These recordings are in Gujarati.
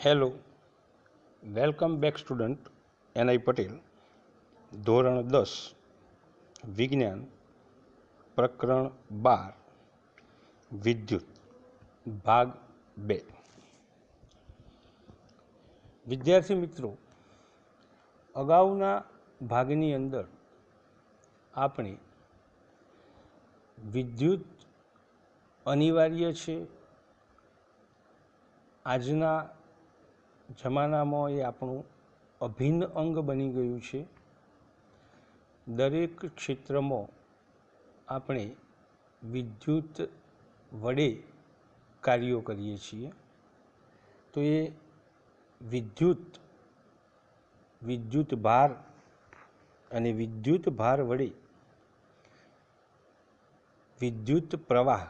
Hello, welcome back student Ni Patel. ધોરણ 10 વિજ્ઞાન પ્રકરણ 12 વિદ્યુત ભાગ 2. વિદ્યાર્થી મિત્રો, અગાઉના ભાગની અંદર આપણે વિદ્યુત અનિવાર્ય છે, આજના જમાનામાં એ આપણું અભિન્ન અંગ બની ગયું છે. દરેક ક્ષેત્રમાં આપણે વિદ્યુત વડે કાર્યો કરીએ છીએ. તો એ વિદ્યુત ભાર અને વિદ્યુત ભાર વડે વિદ્યુત પ્રવાહ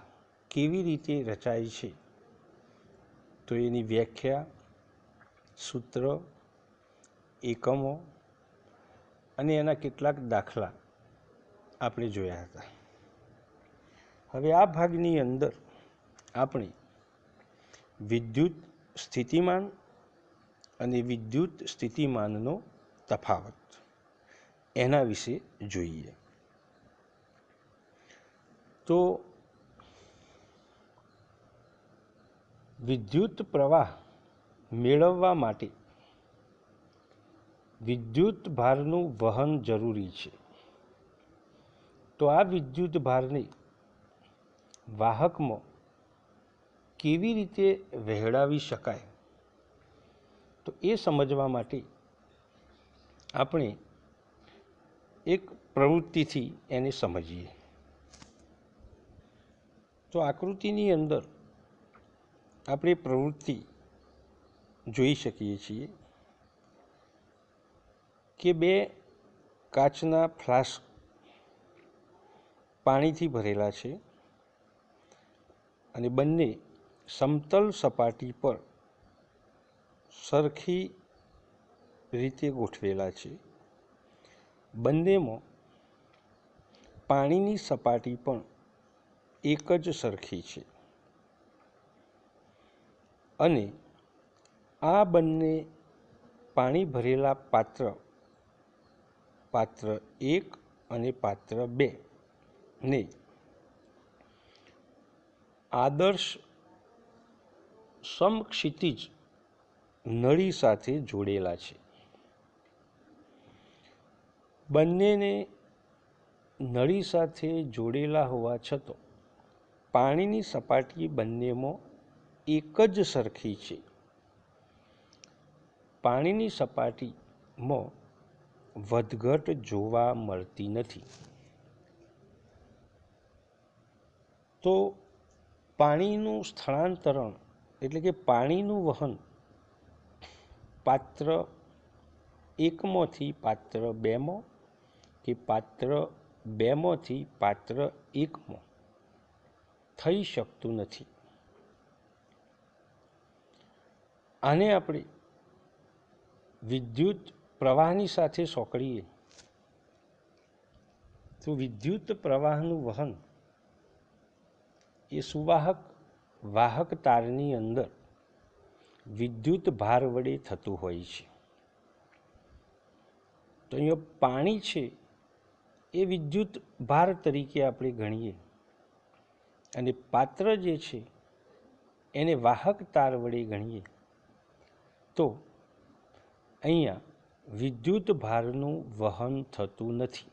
કેવી રીતે રચાય છે, તો એની વ્યાખ્યા, સૂત્ર, એકમો અને એના કેટલાક દાખલા આપણે જોયા હતા. હવે આ ભાગની અંદર આપણે વિદ્યુત સ્થિતિમાન અને વિદ્યુત સ્થિતિમાનનો તફાવત એના વિશે જોઈએ. તો વિદ્યુત પ્રવાહ મેળવવા માટે વિદ્યુત ભારનું વહન જરૂરી છે. તો આ વિદ્યુત ભારને વાહકમાં કેવી રીતે વહેડાવી શકાય, તો એ સમજવા માટે આપણે એક પ્રવૃત્તિથી એને સમજીએ. તો આકૃતિની અંદર આપણે પ્રવૃત્તિ જોઈ શકીએ છીએ કે બે કાચના ફ્લાસ્ક પાણીથી ભરેલા છે અને બંને સમતલ સપાટી પર સરખી રીતે ગોઠવેલા છે. બંનેમાં પાણીની સપાટી પણ એક જ સરખી છે અને આ બંને પાણી ભરેલા પાત્ર 1 અને પાત્ર 2 ને આદર્શ સમક્ષિતિજ નળી સાથે જોડેલા છે. બંનેને નળી સાથે જોડેલા હોવા છતાં પાણીની સપાટી બંનેમાં એક જ સરખી છે. પાણીની સપાટીમાં વધઘટ જોવા મળતી નથી. તો પાણીનું સ્થળાંતરણ એટલે કે પાણીનું વહન પાત્ર 1માંથી પાત્ર 2માં કે પાત્ર 2માંથી પાત્ર 1માં થઈ શકતું નથી. આને આપણે વિદ્યુત પ્રવાહની સાથે સોંકડીએ તો વિદ્યુત પ્રવાહનું વહન એ સુવાહક વાહક તારની અંદર વિદ્યુત ભાર વડે થતું હોય છે. તો અહીંયા પાણી છે એ વિદ્યુત ભાર તરીકે આપણે ગણીએ અને પાત્ર જે છે એને વાહક તાર વડે ગણીએ તો અહીંયા વિદ્યુત ભારનું વહન થતું નથી.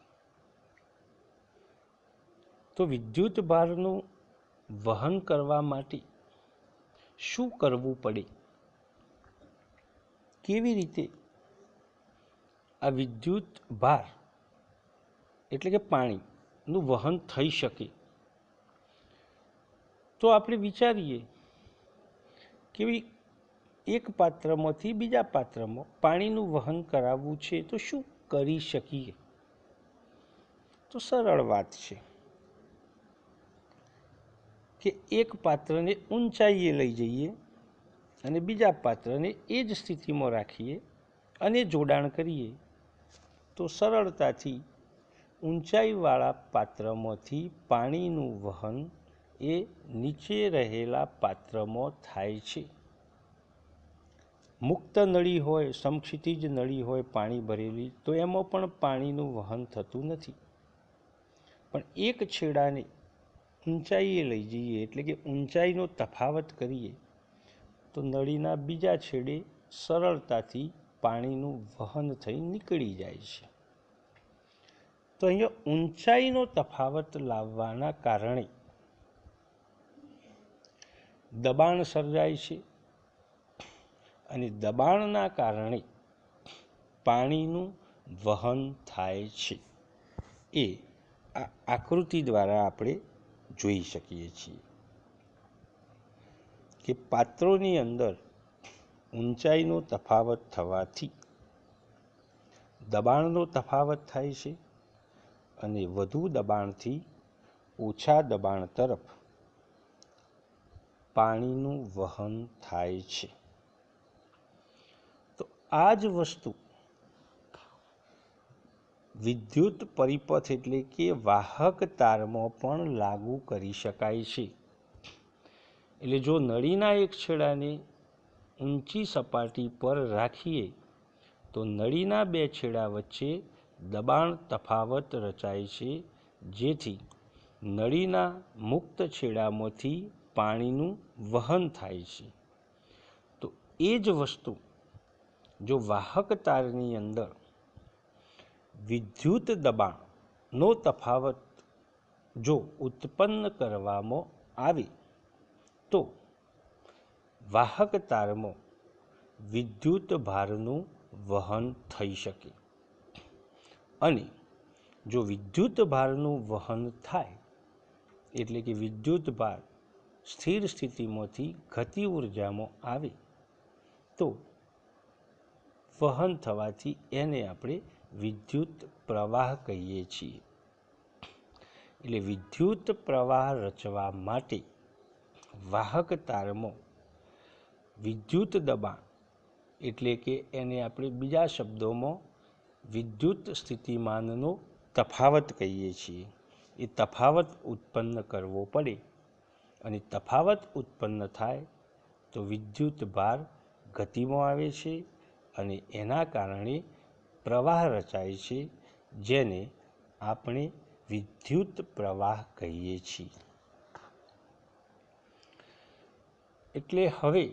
તો વિદ્યુત ભારનું વહન કરવા માટે શું કરવું પડે, કેવી રીતે આ વિદ્યુત ભાર એટલે કે પાણીનું વહન થઈ શકે, તો આપણે વિચારીએ કે એક પાત્રમાંથી બીજા પાત્રમાં પાણીનું વહન કરાવવું છે તો શું કરી શકીએ. તો સરળ વાત છે કે એક પાત્રને ઊંચાઈએ લઈ જઈએ અને બીજા પાત્રને એ જ સ્થિતિમાં રાખીએ અને જોડાણ કરીએ તો સરળતાથી ઊંચાઈવાળા પાત્રમાંથી પાણીનું વહન એ નીચે રહેલા પાત્રમાં થાય છે. મુક્ત નળી હોય, સમક્ષિતિજ નળી હોય પાણી ભરેલી, તો એમાં પણ પાણીનું વહન થતું નથી. પણ એક છેડાને ઊંચાઈએ લઈ જઈએ, એટલે કે ઊંચાઈનો તફાવત કરીએ, તો નળીના બીજા છેડે સરળતાથી પાણીનું વહન થઈ નીકળી જાય છે. તો અહીંયા ઊંચાઈનો તફાવત લાવવાના કારણે દબાણ સર્જાય છે, અને દબાણના કારણે પાણીનું વહન થાય છે. એ આ આકૃતિ દ્વારા આપણે જોઈ શકીએ છીએ કે પાત્રોની અંદર ઊંચાઈનો તફાવત થવાથી દબાણનો તફાવત થાય છે, અને વધુ દબાણથી ઓછા દબાણ તરફ પાણીનું વહન થાય છે. તો આ જ વસ્તુ વિદ્યુત પરિપથ એટલે કે વાહક તારમાં પણ લાગુ કરી શકાય છે. એટલે જો નળીના એક છેડાને ઊંચી સપાટી પર રાખીએ, તો નળીના બે છેડા વચ્ચે દબાણ તફાવત રચાય છે, જેથી નળીના મુક્ત છેડામાંથી પાણીનું વહન થાય છે. તો એ જ વસ્તુ જો વાહક તારની અંદર વિદ્યુત દબાણનો તફાવત જો ઉત્પન્ન કરવામાં આવે, તો વાહક તારમાં વિદ્યુત ભારનું વહન થઈ શકે. અને જો વિદ્યુત ભારનું વહન થાય, એટલે કે વિદ્યુત ભાર સ્થિર સ્થિતિમાંથી ગતિ ઉર્જામાં આવે, તો વહન થવાથી એને આપણે વિદ્યુત પ્રવાહ કહીએ છીએ. એટલે વિદ્યુત પ્રવાહ રચવા માટે વાહક તારમાં વિદ્યુત દબાણ, એટલે કે એને આપણે બીજા શબ્દોમાં વિદ્યુત સ્થિતિમાનનો તફાવત કહીએ છીએ, એ તફાવત ઉત્પન્ન કરવો પડે. અને તફાવત ઉત્પન્ન થાય તો વિદ્યુત ભાર ગતિમાં આવે છે, અને એના કારણે પ્રવાહ રચાય છે, જેને આપણે વિદ્યુત પ્રવાહ કહીએ છીએ. એટલે હવે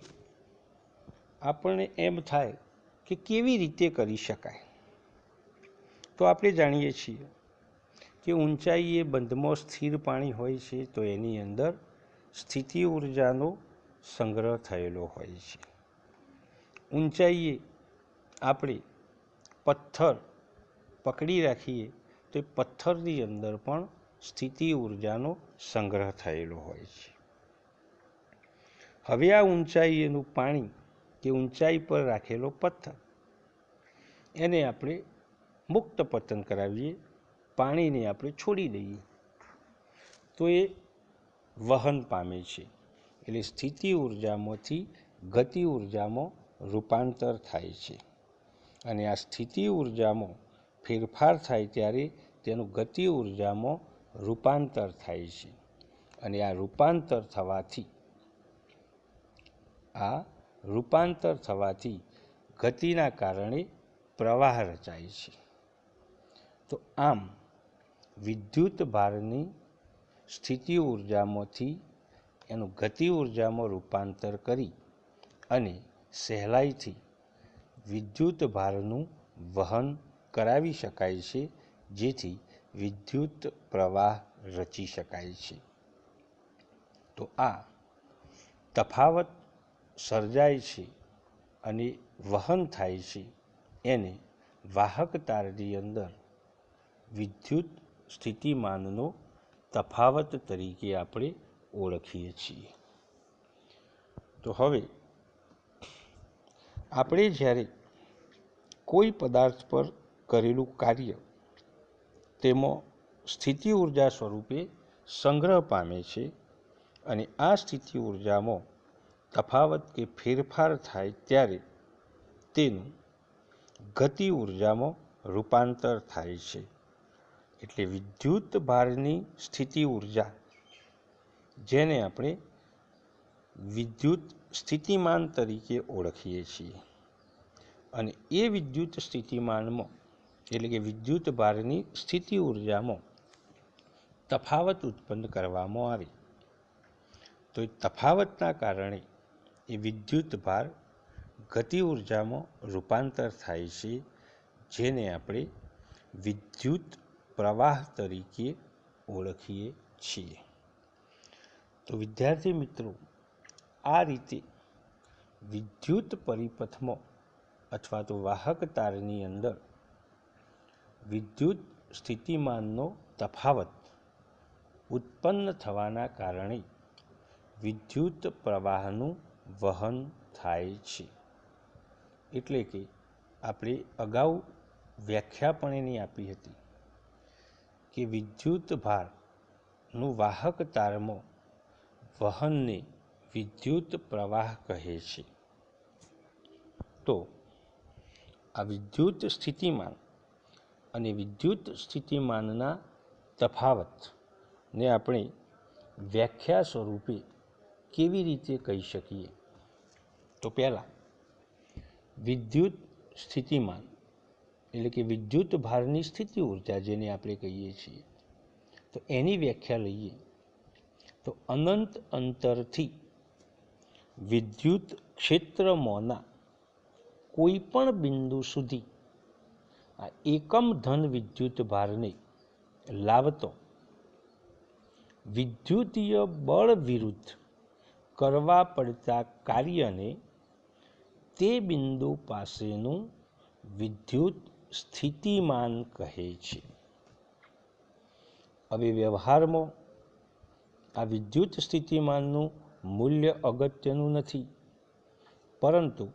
આપણને એમ થાય કે કેવી રીતે કરી શકાય. તો આપણે જાણીએ છીએ કે ઊંચાઈએ બંધમાં સ્થિર પાણી હોય છે, તો એની અંદર સ્થિતિ ઉર્જાનો સંગ્રહ થયેલો હોય છે. ઊંચાઈએ આપણે પથ્થર પકડી રાખીએ, તો એ પથ્થરની અંદર પણ સ્થિતિ ઉર્જાનો સંગ્રહ થયેલો હોય છે. હવે આ ઊંચાઈનું પાણી કે ઊંચાઈ પર રાખેલો પથ્થર, એને આપણે મુક્ત પતન કરાવીએ, પાણીને આપણે છોડી દઈએ, તો એ વહન પામે છે. એટલે સ્થિતિ ઉર્જામાંથી ગતિ ઉર્જામાં રૂપાંતર થાય છે. અને આ સ્થિતિ ઉર્જામાં ફેરફાર થાય ત્યારે તેનું ગતિ ઉર્જામાં રૂપાંતર થાય છે. અને આ રૂપાંતર થવાથી ગતિના કારણે પ્રવાહ રચાય છે. તો આમ વિદ્યુત ભારની સ્થિતિ ઉર્જામાંથી એનું ગતિ ઉર્જામાં રૂપાંતર કરી અને સહેલાઈથી વિદ્યુત ભારનું વહન કરાવી શકાય છે, જેથી વિદ્યુત પ્રવાહ રચી શકાય છે. તો આ તફાવત સર્જાય છે અને વહન થાય છે, એને વાહક તારની અંદર વિદ્યુત સ્થિતિમાનનો તફાવત તરીકે આપણે ઓળખીએ છીએ. તો હવે આપણે જ્યારે કોઈ પદાર્થ પર કરેલું કાર્ય તેમાં સ્થિતિ ઉર્જા સ્વરૂપે સંગ્રહ પામે છે, અને આ સ્થિતિ ઉર્જામાં તફાવત કે ફેરફાર થાય ત્યારે તેનું ગતિ ઉર્જામાં રૂપાંતર થાય છે. એટલે વિદ્યુત ભારની સ્થિતિ ઉર્જા, જેને આપણે વિદ્યુત સ્થિતિમાન તરીકે ઓળખીએ છીએ, અને એ વિદ્યુત સ્થિતિમાનમાં એટલે કે વિદ્યુત ભારની સ્થિતિ ઉર્જામાં તફાવત ઉત્પન્ન કરવામાં આવે તો એ તફાવતના કારણે એ વિદ્યુત ભાર ગતિ ઉર્જામાં રૂપાંતર થાય છે, જેને આપણે વિદ્યુત પ્રવાહ તરીકે ઓળખીએ છીએ. તો વિદ્યાર્થી મિત્રો, આ રીતે વિદ્યુત પરિપથમાં અથવા તો વાહક તારની અંદર વિદ્યુત સ્થિતિમાનનો તફાવત ઉત્પન્ન થવાના કારણે વિદ્યુત પ્રવાહનું વહન થાય છે. એટલે કે આપણે અગાઉ વ્યાખ્યા પણ એની આપી હતી કે વિદ્યુત ભારનું વાહક તારમાં વહનને વિદ્યુત પ્રવાહ કહે છે. તો આ વિદ્યુત સ્થિતિમાન અને વિદ્યુત સ્થિતિમાનના તફાવતને આપણે વ્યાખ્યા સ્વરૂપે કેવી રીતે કહી શકીએ? તો પહેલાં વિદ્યુત સ્થિતિમાન એટલે કે વિદ્યુત ભારની સ્થિતિ ઉર્જા જેને આપણે કહીએ છીએ, તો એની વ્યાખ્યા લઈએ તો અનંત અંતરથી વિદ્યુત ક્ષેત્રમાંના કોઈ પણ બિંદુ સુધી આ એકમ ધન વિદ્યુત ભારને લાવતો વિદ્યુતીય બળ વિરુદ્ધ કરવા પડતા કાર્યને તે બિંદુ પાસેનું વિદ્યુત સ્થિતિમાન કહે છે. હવે વ્યવહારમાં આ વિદ્યુત સ્થિતિમાનનું મૂલ્ય અગત્યનું નથી, પરંતુ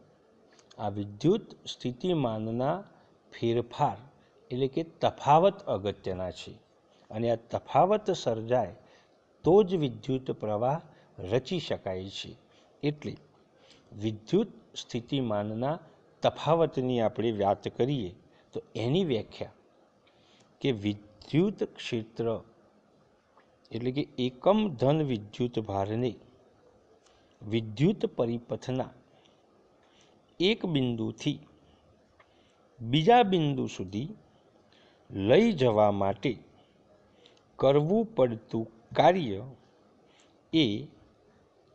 આ વિદ્યુત સ્થિતિમાનના ફેરફાર એટલે કે તફાવત અગત્યના છે. અને આ તફાવત સર્જાય તો જ વિદ્યુત પ્રવાહ રચી શકાય છે. એટલે વિદ્યુત સ્થિતિમાનના તફાવતની આપણે વાત કરીએ તો એની વ્યાખ્યા કે વિદ્યુત ક્ષેત્ર એટલે કે એકમ ધન વિદ્યુત ભારને વિદ્યુત પરિપથના એક બિંદુથી બીજા બિંદુ સુધી લઈ જવા માટે કરવું પડતું કાર્ય એ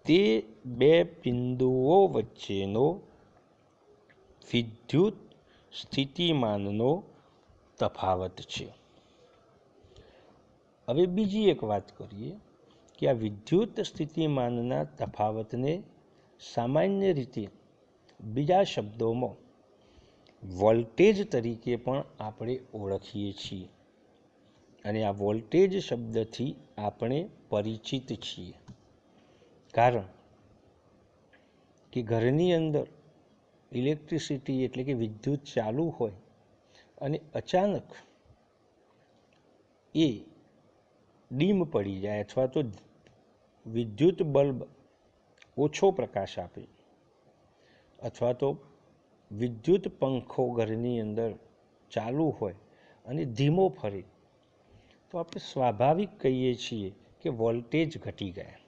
તે બે બિંદુઓ વચ્ચેનો વિદ્યુત સ્થિતિમાનનો તફાવત છે. હવે બીજી એક વાત કરીએ કે આ વિદ્યુત સ્થિતિમાનના તફાવતને સામાન્ય રીતે બીજા શબ્દોમાં વોલ્ટેજ તરીકે પણ આપણે ઓળખીએ છીએ. અને આ વોલ્ટેજ શબ્દથી આપણે પરિચિત છીએ, કારણ કે ઘરની અંદર ઇલેક્ટ્રિસિટી એટલે કે વિદ્યુત ચાલુ હોય અને અચાનક એ ડીમ પડી જાય અથવા તો વિદ્યુત બલ્બ ઓછો પ્રકાશ આપે અથવા તો વિદ્યુત પંખો ઘરની અંદર ચાલુ હોય અને ધીમો ફરે, તો આપણે સ્વાભાવિક કહીએ છીએ કે વોલ્ટેજ ઘટી ગયા.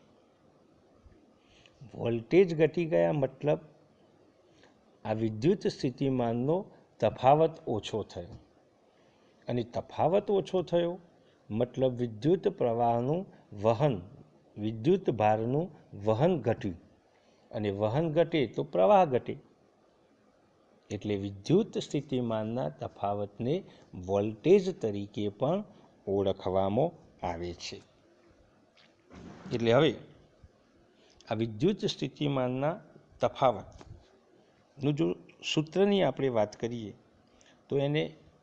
વોલ્ટેજ ઘટી ગયા મતલબ આ વિદ્યુત સ્થિતિમાનનો તફાવત ઓછો થયો, અને તફાવત ઓછો થયો મતલબ વિદ્યુત પ્રવાહનું વહન, વિદ્યુત ભારનું વહન ઘટ્યું, અને વહન ઘટે તો પ્રવાહ ઘટે. એટલે વિદ્યુત સ્થિતિમાનના તફાવતને વોલ્ટેજ તરીકે પણ ઓળખવામાં આવે છે. એટલે હવે આ વિદ્યુત સ્થિતિમાનના તફાવતનું જો સૂત્રની આપણે વાત કરીએ તો એને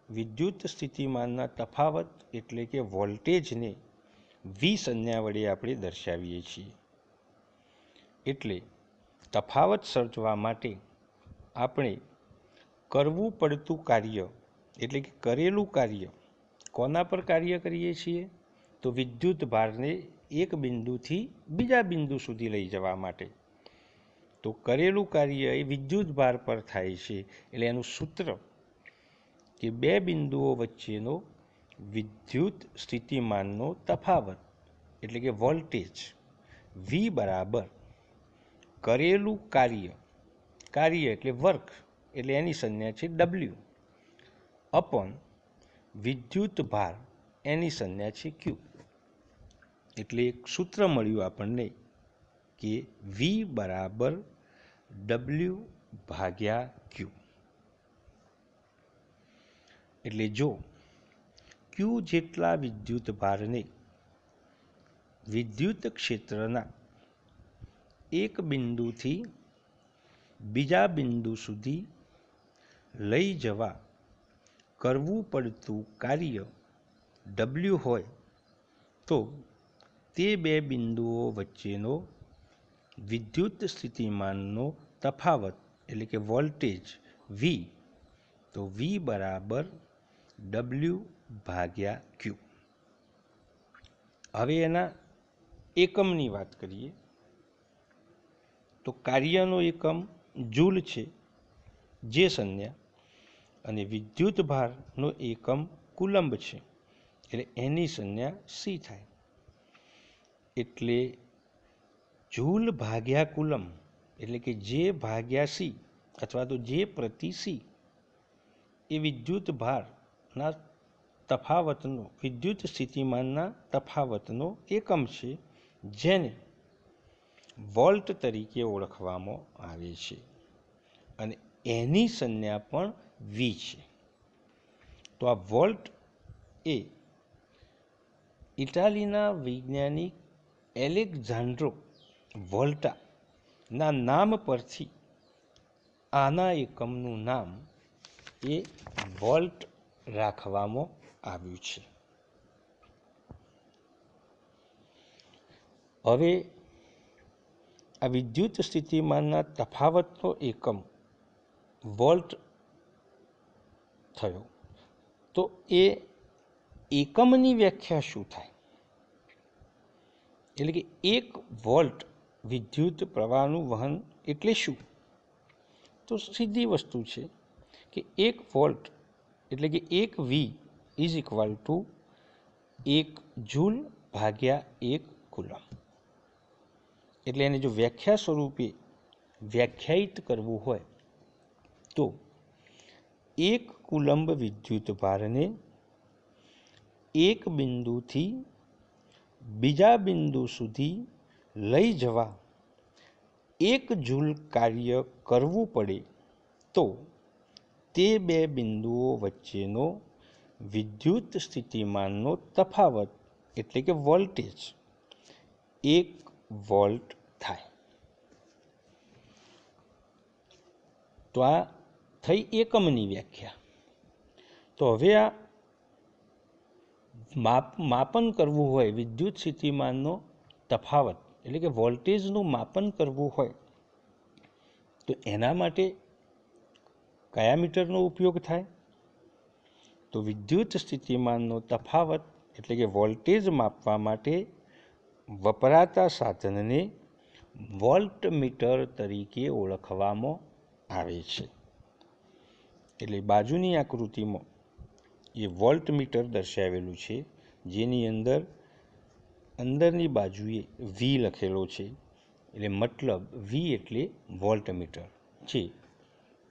વિદ્યુત સ્થિતિમાનના તફાવત એટલે કે વોલ્ટેજને વી સંજ્ઞા વડે આપણે દર્શાવીએ છીએ. એટલે તફાવત સર્જવા માટે આપણે કરવું પડતું કાર્ય એટલે કે કરેલું કાર્ય, કોના પર કાર્ય કરીએ છીએ? તો વિદ્યુત ભારને એક બિંદુથી બીજા બિંદુ સુધી લઈ જવા માટે. તો કરેલું કાર્ય એ વિદ્યુત ભાર પર થાય છે. એટલે એનું સૂત્ર કે બે બિંદુઓ વચ્ચેનો વિદ્યુત સ્થિતિમાનનો તફાવત એટલે કે વોલ્ટેજ વી બરાબર કરેલું કાર્ય, કાર્ય એટલે વર્ક, એટલે એની સંજ્ઞા છે ડબલ્યુ અપોન વિદ્યુત ભાર એની સંજ્ઞા છે ક્યુ. એટલે એક સૂત્ર મળ્યું આપણને કે વી બરાબર ડબલ્યુ ભાગ્યા ક્યુ. એટલે જો ક્યુ જેટલા વિદ્યુત ભારને વિદ્યુત ક્ષેત્રના એક બિંદુથી બીજા બિંદુ સુધી લઈ જવા કરવું પડતું કાર્ય ડબલ્યુ હોય તો તે બે બિંદુઓ વચ્ચેનો વિદ્યુત સ્થિતિમાનનો તફાવત એટલે કે વોલ્ટેજ વી, તો વી બરાબર ડબલ્યુ ભાગ્યા ક્યુ. હવે એના એકમની વાત કરીએ તો કાર્યનો એકમ જૂલ છે જે સંજ્ઞા, અને વિદ્યુત ભારનો એકમ કુલંબ છે એટલે એની સંજ્ઞા સી થાય. એટલે જૂલ ભાગ્યા કુલંબ એટલે કે જે ભાગ્યા સી અથવા તો જે પ્રતિ સી એ વિદ્યુત ભારના તફાવતનો વિદ્યુત સ્થિતિમાનના તફાવતનો એકમ છે, જેને વોલ્ટ તરીકે ઓળખવામાં આવે છે અને એની સંજ્ઞા પણ વી છે. તો આ વોલ્ટ એ ઇટાલીના વૈજ્ઞાનિક એલેક્ઝાન્ડ્રો વોલ્ટાના નામ પરથી આના એકમનું નામ એ વોલ્ટ રાખવામાં આવ્યું છે. હવે આ વિદ્યુત સ્થિતિમાનના તફાવતનો એકમ વોલ્ટ થયો, તો એ એકમની વ્યાખ્યા શું થાય? એટલે કે એક વોલ્ટ વિદ્યુત પ્રવાહનું વહન એટલે શું? તો સીધી વસ્તુ છે કે એક વોલ્ટ એટલે કે એક વી ઇઝ ઇક્વલ ટુ એક જૂલ ભાગ્યા એક કુલમ. એટલે એને જો વ્યાખ્યા સ્વરૂપે વ્યાખ્યાયિત કરવું હોય તો એક કુલંબ વિદ્યુત ભારને એક બિંદુથી બીજા બિંદુ સુધી લઈ જવા એક જૂલ કાર્ય કરવું પડે તો તે બે બિંદુઓ વચ્ચેનો વિદ્યુત સ્થિતિમાનનો તફાવત એટલે કે વોલ્ટેજ 1 વોલ્ટ થાય. તો આ થઈ એકમની વ્યાખ્યા. તો હવે આ માપન કરવું હોય વિદ્યુત સ્થિતિમાનનો તફાવત એટલે કે વોલ્ટેજનું માપન કરવું હોય તો એના માટે કયા મીટરનો ઉપયોગ થાય? તો વિદ્યુત સ્થિતિમાનનો તફાવત એટલે કે વોલ્ટેજ માપવા માટે વપરાતા સાધનને વોલ્ટ મીટર તરીકે ઓળખવામાં આવે છે. એટલે બાજુની આકૃતિમાં એ વોલ્ટ મીટર દર્શાવેલું છે, જેની અંદરની બાજુએ વી લખેલો છે. એટલે મતલબ વી એટલે વોલ્ટ મીટર છે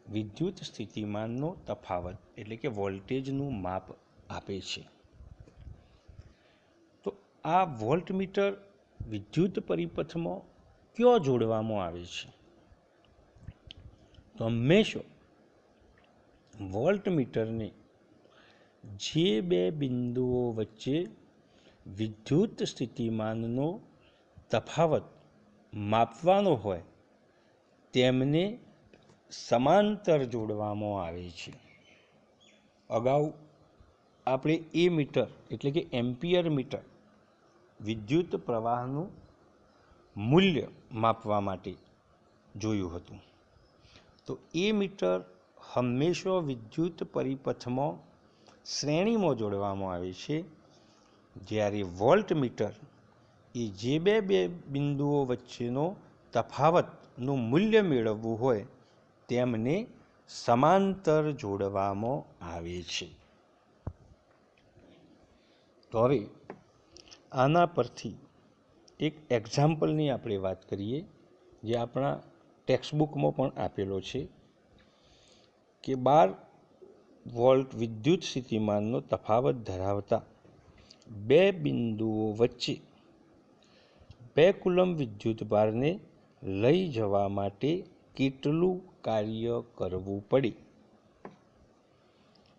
વિદ્યુત સ્થિતિમાનનો તફાવત એટલે કે વોલ્ટેજનું માપ આપે છે. તો આ વોલ્ટ મીટર વિદ્યુત પરિપથમાં ક્યાં જોડવામાં આવે છે? તો હંમેશા વોલ્ટ મીટરને જે બે બિંદુઓ વચ્ચે વિદ્યુત સ્થિતિમાનનો તફાવત માપવાનો હોય તેમને સમાંતર જોડવામાં આવે છે. અગાઉ આપણે એ મીટર એટલે કે એમ્પિયર મીટર વિદ્યુત પ્રવાહનું મૂલ્ય માપવા માટે જોયું હતું. તો એ મીટર હંમેશા વિદ્યુત પરિપથમાં શ્રેણીમાં જોડવામાં આવે છે, જ્યારે વોલ્ટ મીટર એ જે બે બિંદુઓ વચ્ચેનો તફાવતનું મૂલ્ય મેળવવું હોય તેમને સમાંતર જોડવામાં આવે છે. તો હવે આના પરથી એક એક્ઝામ્પલની આપણે વાત કરીએ જે આપણા ટેક્સ્ટબુકમાં પણ આપેલો છે કે 12 વોલ્ટ વિદ્યુત સ્થિતિમાનનો તફાવત ધરાવતા બે બિંદુઓ વચ્ચે 2 કુલમ વિદ્યુત ભારને લઈ જવા માટે કેટલું કાર્ય કરવું પડે?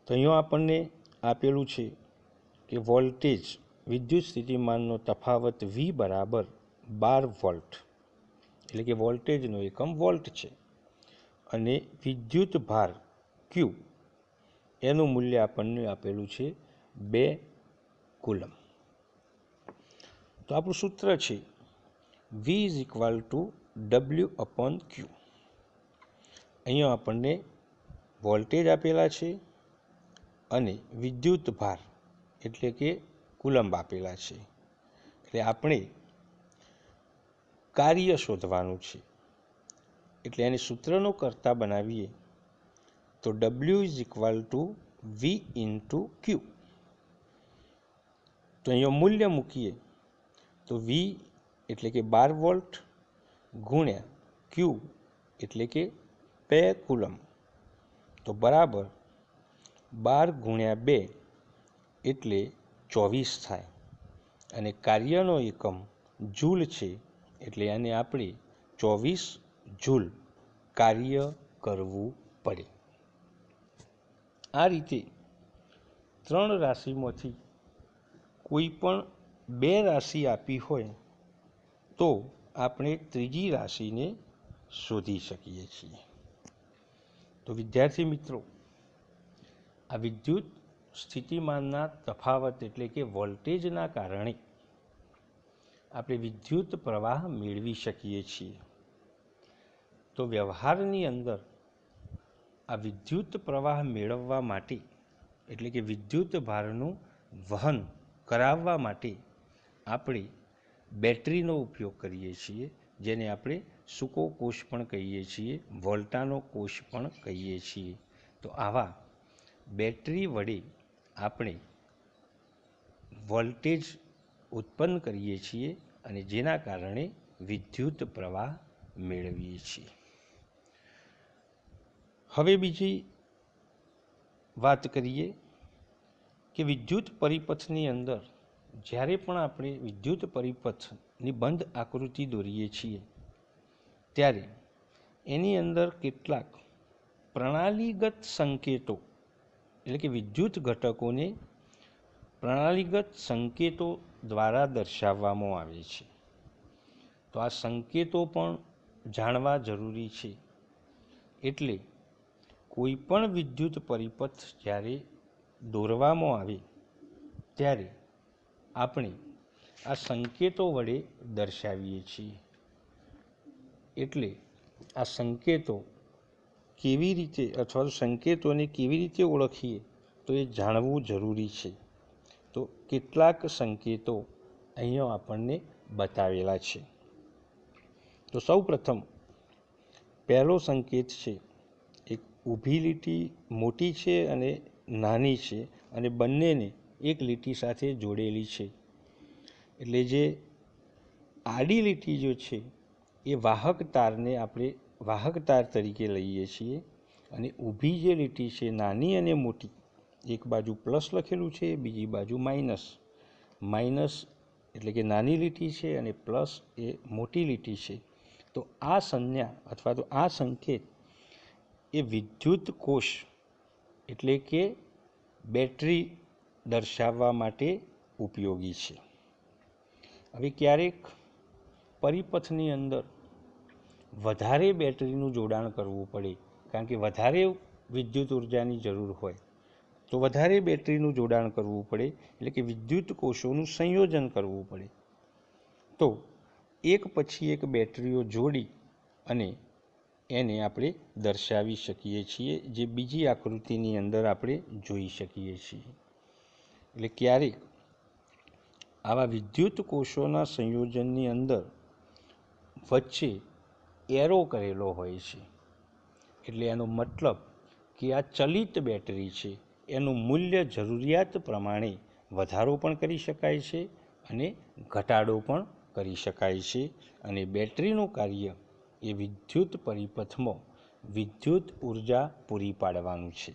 તો અહીંયા આપણને આપેલું છે કે વોલ્ટેજ વિદ્યુત સ્થિતિમાનનો તફાવત V બરાબર 12 વોલ્ટ, એટલે કે વોલ્ટેજનો એકમ વોલ્ટ છે, અને વિદ્યુત ભાર Q એનું મૂલ્ય આપણને આપેલું છે 2 કુલમ. તો આપણું સૂત્ર છે V = W/Q. અહીંયા આપણને વોલ્ટેજ આપેલા છે અને વિદ્યુત ભાર એટલે કે કુલંબ આપેલા છે, એટલે આપણે કાર્ય શોધવાનું છે. એટલે એને સૂત્રનો કરતા બનાવીએ તો W = V × Q. તો અહીંયા મૂલ્ય મૂકીએ તો V એટલે કે 12 વોલ્ટ ગુણ્યા Q એટલે કે 2 કુલમ, તો બરાબર 12 ગુણ્યા 2 એટલે 24 થાય, અને કાર્યનો એકમ જૂલ છે, એટલે આને આપણે 24 જૂલ કાર્ય કરવું પડે. આ રીતે 3 રાશિમાંથી કોઈ પણ 2 રાશિ આપી હોય તો આપણે ત્રીજી રાશિને શોધી શકીએ છીએ. તો વિદ્યાર્થી મિત્રો, આ વિદ્યુત સ્થિતિમાનના તફાવત એટલે કે વોલ્ટેજના કારણે આપણે વિદ્યુત પ્રવાહ મેળવી શકીએ છીએ. તો વ્યવહારની અંદર આ વિદ્યુત પ્રવાહ મેળવવા માટે એટલે કે વિદ્યુત ભારનું વહન કરાવવા માટે આપણે બેટરીનો ઉપયોગ કરીએ છીએ, જેને આપણે સૂકો કોષ પણ કહીએ છીએ, વોલ્ટાનો કોષ પણ કહીએ છીએ. તો આવા બેટરી વડે આપણે વોલ્ટેજ ઉત્પન્ન કરીએ છીએ અને જેના કારણે વિદ્યુત પ્રવાહ મેળવીએ છીએ. હવે બીજી વાત કરીએ કે વિદ્યુત પરિપથની અંદર જ્યારે પણ આપણે વિદ્યુત પરિપથની બંધ આકૃતિ દોરીએ છીએ ત્યારે એની અંદર કેટલાક પ્રણાલીગત સંકેતો એટલે કે વિદ્યુત ઘટકોને પ્રણાલીગત સંકેતો દ્વારા દર્શાવવામાં આવે છે. તો આ સંકેતો પણ જાણવા જરૂરી છે. એટલે કોઈ પણ વિદ્યુત પરિપથ જ્યારે દોરવામાં આવે ત્યારે આપણે આ સંકેતો વડે દર્શાવીએ છીએ. એટલે આ સંકેતો કેવી રીતે અથવા તો સંકેતોને કેવી રીતે ઓળખીએ તો એ જાણવું જરૂરી છે. તો કેટલાક સંકેતો અહીંયા આપણને બતાવેલા છે. તો સૌ પ્રથમ પહેલો સંકેત છે, એક ઊભી લીટી મોટી છે અને નાની છે, અને બંનેને એક લીટી સાથે જોડેલી છે. એટલે જે આડી લીટી જો છે એ વાહક તારને આપણે વાહક તાર તરીકે લઈએ છીએ, અને ઊભી જે લીટી છે નાની અને મોટી, એક બાજુ પ્લસ લખેલું છે, બીજી બાજુ માઇનસ. માઇનસ એટલે કે નાની લીટી છે અને પ્લસ એ મોટી લીટી છે. તો આ સંજ્ઞા અથવા તો આ સંકેત એ વિદ્યુત કોષ એટલે કે બેટરી દર્શાવવા માટે ઉપયોગી છે. હવે ક્યારેક પરિપથની અંદર વધારે બેટરીનું જોડાણ કરવું પડે, કારણ કે વધારે વિદ્યુત ઉર્જાની જરૂર હોય તો વધારે બેટરીનું જોડાણ કરવું પડે, એટલે કે વિદ્યુત કોષોનું સંયોજન કરવું પડે. તો એક પછી એક બેટરીઓ જોડી અને એને આપણે દર્શાવી શકીએ છીએ, જે બીજી આકૃતિની અંદર આપણે જોઈ શકીએ છીએ. એટલે ક્યારેક આવા વિદ્યુત કોષોના સંયોજનની અંદર વચ્ચે એરો કરેલો હોય છે, એટલે એનો મતલબ કે આ ચલિત બેટરી છે, એનું મૂલ્ય જરૂરિયાત પ્રમાણે વધારો પણ કરી શકાય છે અને ઘટાડો પણ કરી શકાય છે. અને બેટરીનું કાર્ય એ વિદ્યુત પરિપથમાં વિદ્યુત ઉર્જા પૂરી પાડવાનું છે,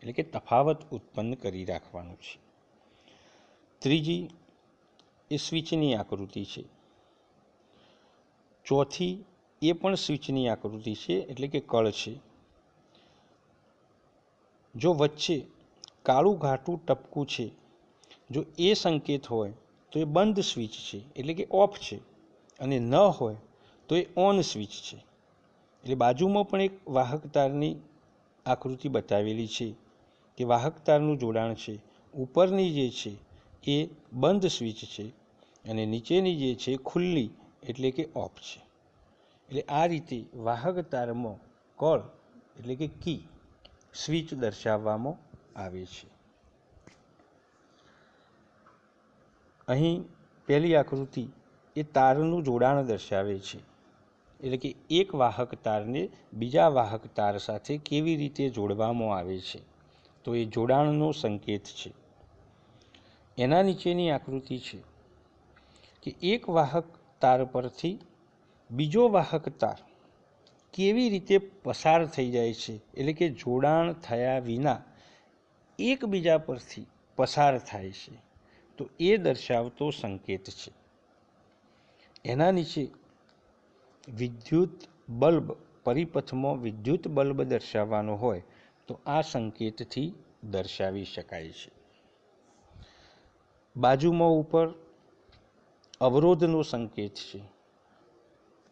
એટલે કે તફાવત ઉત્પન્ન કરી રાખવાનું છે. ત્રીજી એ સ્વિચની આકૃતિ છે. ચોથી એ પણ સ્વિચની આકૃતિ છે, એટલે કે કળ છે. જો વચ્ચે કાળું ઘાટું ટપકું છે, જો એ સંકેત હોય તો એ બંધ સ્વિચ છે, એટલે કે ઓફ છે, અને ન હોય તો એ ઓન સ્વિચ છે. એટલે બાજુમાં પણ એક વાહક તારની આકૃતિ બતાવેલી છે કે વાહક તારનું જોડાણ છે. ઉપરની જે છે એ બંધ સ્વિચ છે અને નીચેની જે છે ખુલ્લી, એટલે કે ઓફ છે. એટલે આ રીતે વાહક તારમાં કળ એટલે કે કી સ્વિચ દર્શાવવામાં આવે છે. અહીં પહેલી આકૃતિ એ તારનું જોડાણ દર્શાવે છે, એટલે કે એક વાહક તારને બીજા વાહક તાર સાથે કેવી રીતે જોડવામાં આવે છે, તો એ જોડાણનો સંકેત છે. એના નીચેની આકૃતિ છે કે એક વાહક તાર પરથી બીજો વાહક તાર કેવી રીતે પસાર થઈ જાય છે, એટલે કે જોડાણ થયા વિના એકબીજા પરથી પસાર થાય છે, તો એ દર્શાવતો સંકેત છે. એના નીચે વિદ્યુત બલ્બ પરિપથમાં વિદ્યુત બલ્બ દર્શાવવાનો હોય તો આ સંકેતથી દર્શાવી શકાય છે. બાજુમાં ઉપર અવરોધનો સંકેત છે.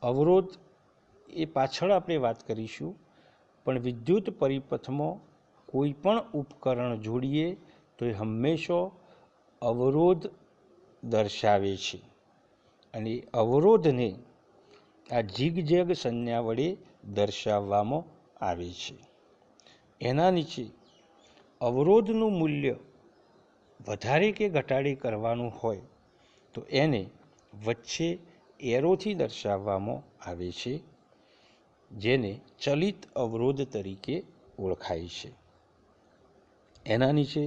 અવરોધ એ પાછળ આપણે વાત કરીશું, પણ વિદ્યુત પરિપથમાં કોઈ પણ ઉપકરણ જોડીએ તો એ હંમેશા અવરોધ દર્શાવે છે, અને અવરોધને આ ઝીગઝેગ સંજ્ઞા વડે દર્શાવવામાં આવે છે. એના નીચે અવરોધનું મૂલ્ય વધારે કે ઘટાડે કરવાનું હોય તો એને વચ્ચે એરોથી દર્શાવવામાં આવે છે, જેને ચલિત અવરોધ તરીકે ઓળખાય છે. એના નીચે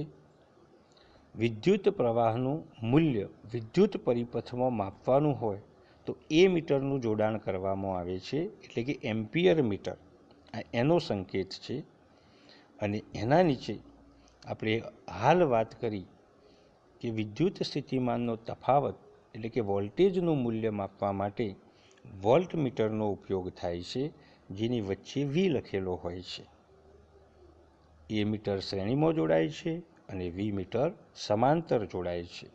વિદ્યુત પ્રવાહનું મૂલ્ય વિદ્યુત પરિપથમાં માપવાનું હોય તો એ મીટરનું જોડાણ કરવામાં આવે છે, એટલે કે એમ્પિયર મીટર, આ એનો સંકેત છે. અને એના નીચે આપણે હાલ વાત કરી કે વિદ્યુત સ્થિતિમાનનો તફાવત એટલે કે વોલ્ટેજનું મૂલ્ય માપવા માટે વોલ્ટ મીટરનો ઉપયોગ થાય છે, જેની વચ્ચે વી લખેલો હોય છે. એ મીટર શ્રેણીમાં જોડાય છે અને વી મીટર સમાંતર જોડાય છે,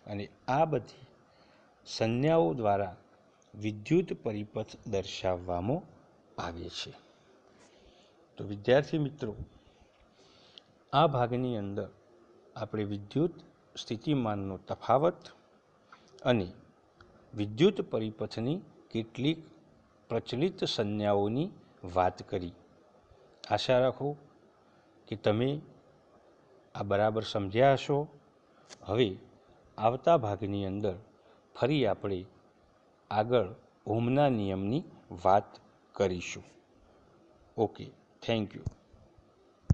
અને આ બધી સંજ્ઞાઓ દ્વારા વિદ્યુત પરિપથ દર્શાવવામાં આવે છે. તો વિદ્યાર્થી મિત્રો, આ ભાગની અંદર આપણે વિદ્યુત સ્થિતિમાનનો તફાવત અને વિદ્યુત પરિપથની કેટલીક પ્રચલિત સંજ્ઞાઓની વાત કરી. આશા રાખો કે તમે આ બરાબર સમજ્યા હશો. હવે આવતા ભાગની અંદર ફરી આપણે આગળ ઓહમના નિયમની વાત કરીશું. Okay, thank you.